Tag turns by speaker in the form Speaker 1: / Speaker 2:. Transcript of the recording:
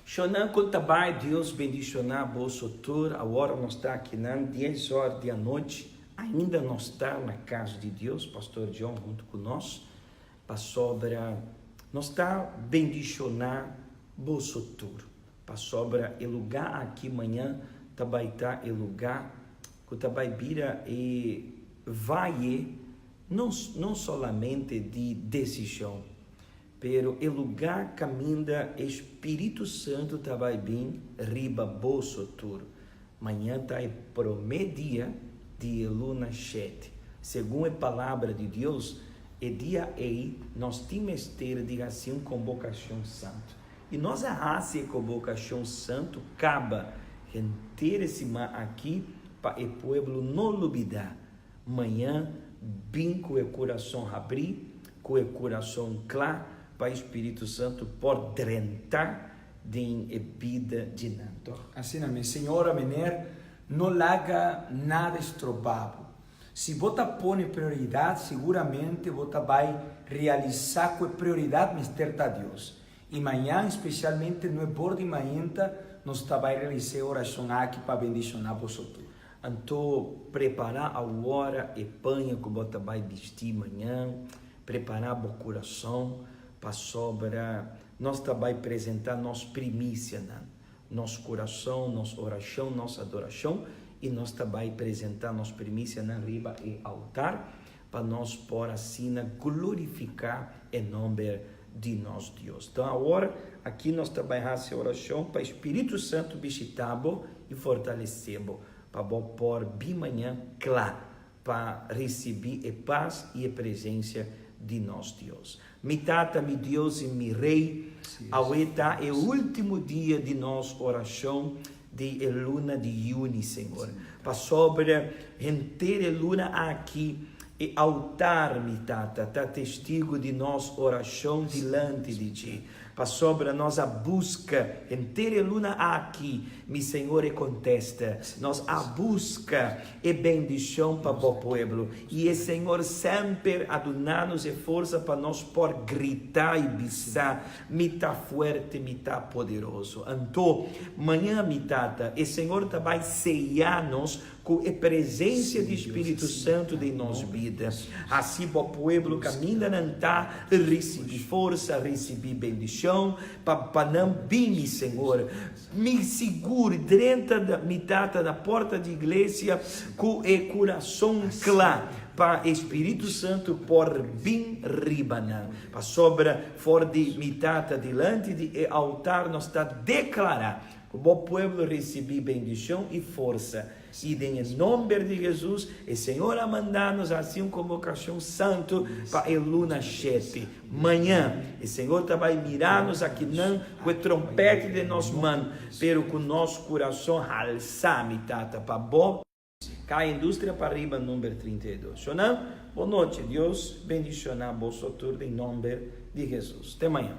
Speaker 1: Shonan Kuntabai, Deus bendicionar vosso tour. Agora nós está aqui na 10 horas da noite. Ainda não está na casa de Deus, pastor John junto conosco. Para sobra, nós está bendicionar vosso tour. Para sobra, o lugar aqui amanhã, também está o lugar que também vira e vai, não somente de decisão, pero o lugar caminha Espírito Santo também bem riba vosso tour. Amanhã está o primeiro dia de luna cheia. Segundo a palavra de Deus, o dia aí nós temos que ter, diga assim, convocação santa. E nós a convocação santa acaba em ter esse aqui para o povo não olvidar. Amanhã, bem com o coração abrir, com o coração claro, para o Espírito Santo por drentar de vida de nanto.
Speaker 2: Assim, amém. Senhor, amém. Não larga nada estropado. Se você põe prioridade, seguramente você vai realizar com prioridade mistério a Deus. E amanhã, especialmente no borde de manhã, nós vai realizar oração aqui para bendicionar vocês. Então, preparar a hora e panha que você vai vestir amanhã, preparar o coração para sobra. Nós também apresentar nossa primícia, nosso coração, nossa oração, nossa adoração, e nós também apresentar nossa primícia na riba e altar, para nós por assim glorificar em nome de nosso Deus. Então agora, aqui nós trabalhamos a oração para o Espírito Santo visitar-vos e fortalecer-vos, para por bem manhã, claro, para receber a paz e a presença de nosso Deus. Mi tata, mi Deus e mi Rei, agora é o último dia de nossa oração de luna de junho, Senhor. Para sobre inteira luna aqui, e altar, mi tata, está testigo de nossa oração diante de ti. Para sobre nós a busca, inteira luna aqui, mi Senhor, e contesta. Nós a busca e bendição para o povo. E o Senhor sempre a dar-nos força para nós por gritar e bisar, mi tá forte, mi tá poderoso. Então, amanhã, mi tata, o Senhor vai ceiar-nos com a presença do Espírito Santo de nossa vida. Assim, o povo caminha nantar, recebe força, recebe bendição, para não vir, Senhor, me segure dentro da mitad da porta da igreja com o coração claro, para o Espírito Santo por bem ribana, para sobra fora de mitad delante do altar, nós está declarar que o povo recebe bendição e força. E em nome de Jesus, o Senhor a mandar-nos assim uma convocação santa para a luna cheia. Amanhã, o Senhor vai mirar-nos aqui não com o trompete de nossas mãos, pero com nosso coração alçar, mitata, para bom. Cai a indústria para riba, número 32. Boa noite, Deus bendicionar vosso tour em nome de Jesus. Até amanhã.